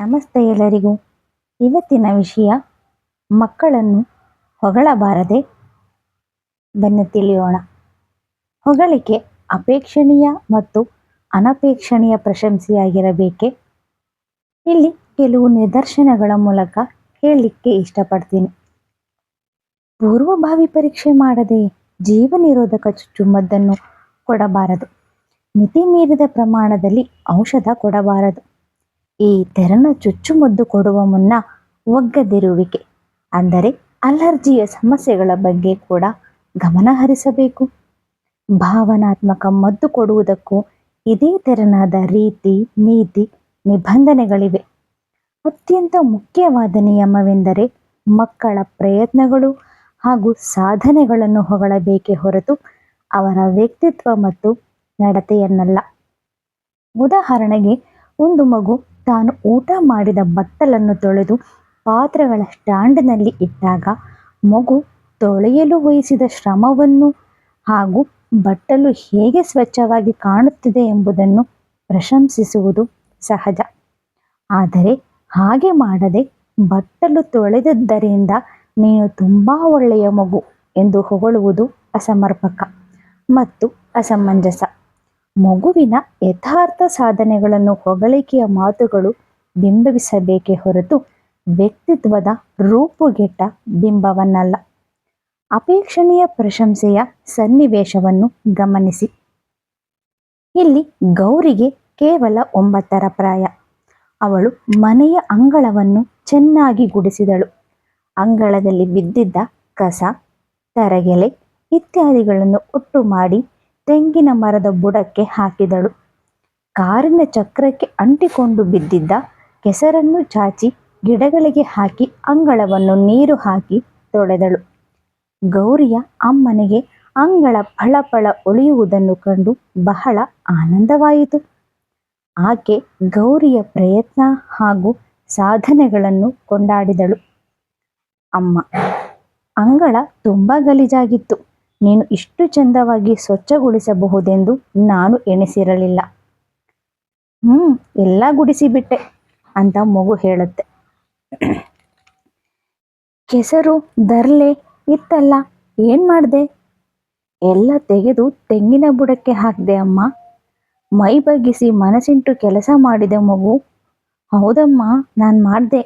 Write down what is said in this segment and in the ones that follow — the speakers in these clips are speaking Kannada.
ನಮಸ್ತೆ ಎಲ್ಲರಿಗೂ. ಇವತ್ತಿನ ವಿಷಯ ಮಕ್ಕಳನ್ನು ಹೊಗಳಬಾರದೆ. ಬನ್ನಿ ತಿಳಿಯೋಣ. ಹೊಗಳಿಕೆ ಅಪೇಕ್ಷಣೀಯ ಮತ್ತು ಅನಪೇಕ್ಷಣೀಯ ಪ್ರಶಂಸೆಯಾಗಿರಬೇಕೆ? ಇಲ್ಲಿ ಕೆಲವು ನಿದರ್ಶನಗಳ ಮೂಲಕ ಹೇಳಲಿಕ್ಕೆ ಇಷ್ಟಪಡ್ತೀನಿ. ಪೂರ್ವಭಾವಿ ಪರೀಕ್ಷೆ ಮಾಡದೆ ಜೀವ ನಿರೋಧಕ ಚುಚ್ಚುಮದ್ದನ್ನು ಕೊಡಬಾರದು. ಮಿತಿ ಮೀರಿದ ಪ್ರಮಾಣದಲ್ಲಿ ಔಷಧ ಕೊಡಬಾರದು. ಈ ತೆರನ ಚುಚ್ಚುಮದ್ದು ಕೊಡುವ ಮುನ್ನ ಒಗ್ಗದಿರುವಿಕೆ ಅಂದರೆ ಅಲರ್ಜಿಯ ಸಮಸ್ಯೆಗಳ ಬಗ್ಗೆ ಕೂಡ ಗಮನ ಹರಿಸಬೇಕು. ಭಾವನಾತ್ಮಕ ಮದ್ದು ಕೊಡುವುದಕ್ಕೂ ಇದೇ ತೆರನಾದ ರೀತಿ, ನೀತಿ, ನಿಬಂಧನೆಗಳಿವೆ. ಅತ್ಯಂತ ಮುಖ್ಯವಾದ ನಿಯಮವೆಂದರೆ ಮಕ್ಕಳ ಪ್ರಯತ್ನಗಳು ಹಾಗೂ ಸಾಧನೆಗಳನ್ನು ಹೊಗಳಬೇಕೇ ಹೊರತು ಅವರ ವ್ಯಕ್ತಿತ್ವ ಮತ್ತು ನಡತೆಯನ್ನಲ್ಲ. ಉದಾಹರಣೆಗೆ, ಒಂದು ಮಗು ತಾನು ಊಟ ಮಾಡಿದ ಬಟ್ಟಲನ್ನು ತೊಳೆದು ಪಾತ್ರೆಗಳ ಸ್ಟ್ಯಾಂಡ್ನಲ್ಲಿ ಇಟ್ಟಾಗ ಮಗು ತೊಳೆಯಲು ವಹಿಸಿದ ಶ್ರಮವನ್ನು ಹಾಗೂ ಬಟ್ಟಲು ಹೇಗೆ ಸ್ವಚ್ಛವಾಗಿ ಕಾಣುತ್ತಿದೆ ಎಂಬುದನ್ನು ಪ್ರಶಂಸಿಸುವುದು ಸಹಜ. ಆದರೆ ಹಾಗೆ ಮಾಡದೆ ಬಟ್ಟಲು ತೊಳೆದದ್ದರಿಂದ ನೀನು ತುಂಬ ಒಳ್ಳೆಯ ಮಗು ಎಂದು ಹೊಗಳುವುದು ಅಸಮರ್ಪಕ ಮತ್ತು ಅಸಮಂಜಸ. ಮಗುವಿನ ಯಥಾರ್ಥ ಸಾಧನೆಗಳನ್ನು ಹೊಗಳಿಕೆಯ ಮಾತುಗಳು ಬಿಂಬಿಸಬೇಕೇ ಹೊರತು ವ್ಯಕ್ತಿತ್ವದ ರೂಪುಗೆಟ್ಟ ಬಿಂಬವನ್ನಲ್ಲ. ಅಪೇಕ್ಷಣೀಯ ಪ್ರಶಂಸೆಯ ಸನ್ನಿವೇಶವನ್ನು ಗಮನಿಸಿ. ಇಲ್ಲಿ ಗೌರಿಗೆ ಕೇವಲ 9ರ ಪ್ರಾಯ. ಅವಳು ಮನೆಯ ಅಂಗಳವನ್ನು ಚೆನ್ನಾಗಿ ಗುಡಿಸಿದಳು. ಅಂಗಳದಲ್ಲಿ ಬಿದ್ದಿದ್ದ ಕಸ, ತರಗೆಲೆ ಇತ್ಯಾದಿಗಳನ್ನು ಒಟ್ಟು ಮಾಡಿ ತೆಂಗಿನ ಮರದ ಬುಡಕ್ಕೆ ಹಾಕಿದಳು. ಕಾರಿನ ಚಕ್ರಕ್ಕೆ ಅಂಟಿಕೊಂಡು ಬಿದ್ದಿದ್ದ ಕೆಸರನ್ನು ಚಾಚಿ ಗಿಡಗಳಿಗೆ ಹಾಕಿ ಅಂಗಳವನ್ನು ನೀರು ಹಾಕಿ ತೊಳೆದಳು. ಗೌರಿಯ ಅಮ್ಮನಿಗೆ ಅಂಗಳ ಫಳಫಳ ಒಳೆಯುವುದನ್ನು ಕಂಡು ಬಹಳ ಆನಂದವಾಯಿತು. ಆಕೆ ಗೌರಿಯ ಪ್ರಯತ್ನ ಹಾಗೂ ಸಾಧನೆಗಳನ್ನು ಕೊಂಡಾಡಿದಳು. ಅಮ್ಮ, ಅಂಗಳ ತುಂಬ ಗಲೀಜಾಗಿತ್ತು. ನೀನು ಇಷ್ಟು ಚಂದವಾಗಿ ಸ್ವಚ್ಛಗೊಳಿಸಬಹುದೆಂದು ನಾನು ಎಣಿಸಿರಲಿಲ್ಲ. ಎಲ್ಲ ಗುಡಿಸಿಬಿಟ್ಟೆ ಅಂತ ಮಗು ಹೇಳುತ್ತೆ. ಕೆಸರು ದರ್ಲೆ ಇತ್ತಲ್ಲ, ಏನು ಮಾಡಿದೆ? ಎಲ್ಲ ತೆಗೆದು ತೆಂಗಿನ ಬುಡಕ್ಕೆ ಹಾಕಿದೆ ಅಮ್ಮ. ಮೈ ಬಗ್ಗಿಸಿ ಮನಸ್ಸಿಂಟು ಕೆಲಸ ಮಾಡಿದೆ ಮಗು. ಹೌದಮ್ಮ, ನಾನು ಮಾಡಿದೆ.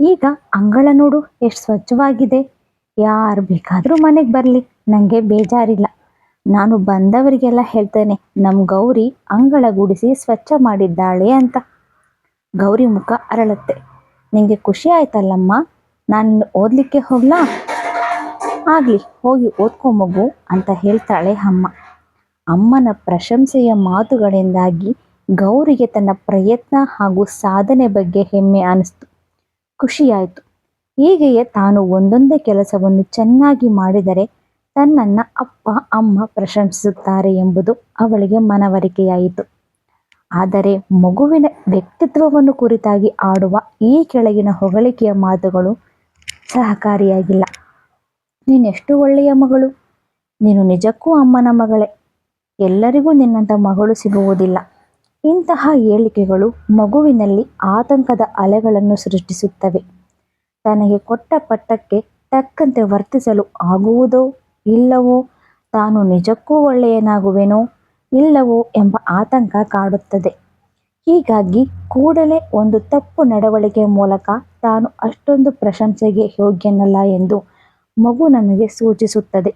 ಈಗ ಅಂಗಳ ನೋಡು ಎಷ್ಟು ಸ್ವಚ್ಛವಾಗಿದೆ. ಯಾರು ಬೇಕಾದರೂ ಮನೆಗೆ ಬರಲಿ, ನನಗೆ ಬೇಜಾರಿಲ್ಲ. ನಾನು ಬಂದವರಿಗೆಲ್ಲ ಹೇಳ್ತೇನೆ, ನಮ್ಮ ಗೌರಿ ಅಂಗಳ ಗುಡಿಸಿ ಸ್ವಚ್ಛ ಮಾಡಿದ್ದಾಳೆ ಅಂತ. ಗೌರಿ ಮುಖ ಅರಳುತ್ತೆ. ನಿನಗೆ ಖುಷಿ ಆಯ್ತಲ್ಲಮ್ಮ, ನಾನು ಓದಲಿಕ್ಕೆ ಹೋಗ್ಲಾ? ಆಗಲಿ, ಹೋಗಿ ಓದ್ಕೊ ಮಗು ಅಂತ ಹೇಳ್ತಾಳೆ ಅಮ್ಮ. ಅಮ್ಮನ ಪ್ರಶಂಸೆಯ ಮಾತುಗಳಿಂದಾಗಿ ಗೌರಿಗೆ ತನ್ನ ಪ್ರಯತ್ನ ಹಾಗೂ ಸಾಧನೆ ಬಗ್ಗೆ ಹೆಮ್ಮೆ ಅನಿಸ್ತು, ಖುಷಿಯಾಯಿತು. ಹೀಗೆಯೇ ತಾನು ಒಂದೊಂದೇ ಕೆಲಸವನ್ನು ಚೆನ್ನಾಗಿ ಮಾಡಿದರೆ ತನ್ನನ್ನು ಅಪ್ಪ ಅಮ್ಮ ಪ್ರಶಂಸಿಸುತ್ತಾರೆ ಎಂಬುದು ಅವಳಿಗೆ ಮನವರಿಕೆಯಾಯಿತು. ಆದರೆ ಮಗುವಿನ ವ್ಯಕ್ತಿತ್ವವನ್ನು ಕುರಿತಾಗಿ ಆಡುವ ಈ ಕೆಳಗಿನ ಹೊಗಳಿಕೆಯ ಮಾತುಗಳು ಸಹಕಾರಿಯಾಗಿಲ್ಲ. ನೀನೆಷ್ಟು ಒಳ್ಳೆಯ ಮಗಳು, ನೀನು ನಿಜಕ್ಕೂ ಅಮ್ಮನ ಮಗಳೇ, ಎಲ್ಲರಿಗೂ ನಿನ್ನಂಥ ಮಗಳು ಸಿಗುವುದಿಲ್ಲ. ಇಂತಹ ಹೇಳಿಕೆಗಳು ಮಗುವಿನಲ್ಲಿ ಆತಂಕದ ಅಲೆಗಳನ್ನು ಸೃಷ್ಟಿಸುತ್ತವೆ. ತನಗೆ ಕೊಟ್ಟ ಪಟ್ಟಕ್ಕೆ ತಕ್ಕಂತೆ ವರ್ತಿಸಲು ಆಗುವುದೋ ಇಲ್ಲವೋ, ತಾನು ನಿಜಕ್ಕೂ ಒಳ್ಳೆಯನಾಗುವೆನೋ ಇಲ್ಲವೋ ಎಂಬ ಆತಂಕ ಕಾಡುತ್ತದೆ. ಹೀಗಾಗಿ ಕೂಡಲೇ ಒಂದು ತಪ್ಪು ನಡವಳಿಕೆ ಮೂಲಕ ತಾನು ಅಷ್ಟೊಂದು ಪ್ರಶಂಸೆಗೆ ಯೋಗ್ಯನಲ್ಲ ಎಂದು ಮಗು ನಮಗೆ ಸೂಚಿಸುತ್ತದೆ.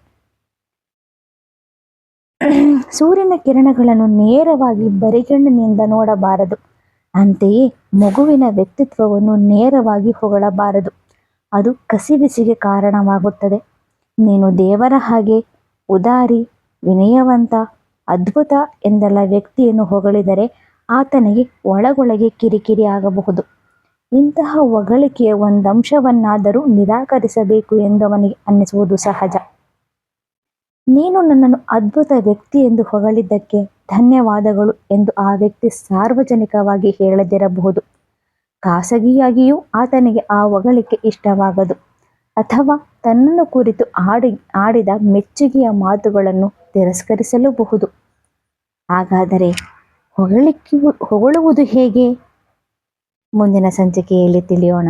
ಸೂರ್ಯನ ಕಿರಣಗಳನ್ನು ನೇರವಾಗಿ ಬರಿಗಣ್ಣಿನಿಂದ ನೋಡಬಾರದು. ಅಂತೆಯೇ ಮಗುವಿನ ವ್ಯಕ್ತಿತ್ವವನ್ನು ನೇರವಾಗಿ ಹೊಗಳಬಾರದು. ಅದು ಕಸಿವಿಸಿಗೆ ಕಾರಣವಾಗುತ್ತದೆ. ನೀನು ದೇವರ ಹಾಗೆ, ಉದಾರಿ, ವಿನಯವಂತ, ಅದ್ಭುತ ಎಂದೆಲ್ಲ ವ್ಯಕ್ತಿಯನ್ನು ಹೊಗಳಿದರೆ ಆತನಿಗೆ ಒಳಗೊಳಗೆ ಕಿರಿಕಿರಿ ಆಗಬಹುದು. ಇಂತಹ ಹೊಗಳಿಕೆಯ ಒಂದಂಶವನ್ನಾದರೂ ನಿರಾಕರಿಸಬೇಕು ಎಂದು ಅವನಿಗೆ ಅನ್ನಿಸುವುದು ಸಹಜ. ನೀನು ನನ್ನನ್ನು ಅದ್ಭುತ ವ್ಯಕ್ತಿ ಎಂದು ಹೊಗಳಿದ್ದಕ್ಕೆ ಧನ್ಯವಾದಗಳು ಎಂದು ಆ ವ್ಯಕ್ತಿ ಸಾರ್ವಜನಿಕವಾಗಿ ಹೇಳದಿರಬಹುದು. ಖಾಸಗಿಯಾಗಿಯೂ ಆತನಿಗೆ ಆ ಹೊಗಳಿಕೆ ಇಷ್ಟವಾಗದು, ಅಥವಾ ತನ್ನನ್ನು ಕುರಿತು ಆಡಿದ ಮೆಚ್ಚುಗೆಯ ಮಾತುಗಳನ್ನು ತಿರಸ್ಕರಿಸಲೂಬಹುದು. ಹಾಗಾದರೆ ಹೊಗಳುವುದು ಹೇಗೆ? ಮುಂದಿನ ಸಂಚಿಕೆಯಲ್ಲಿ ತಿಳಿಯೋಣ.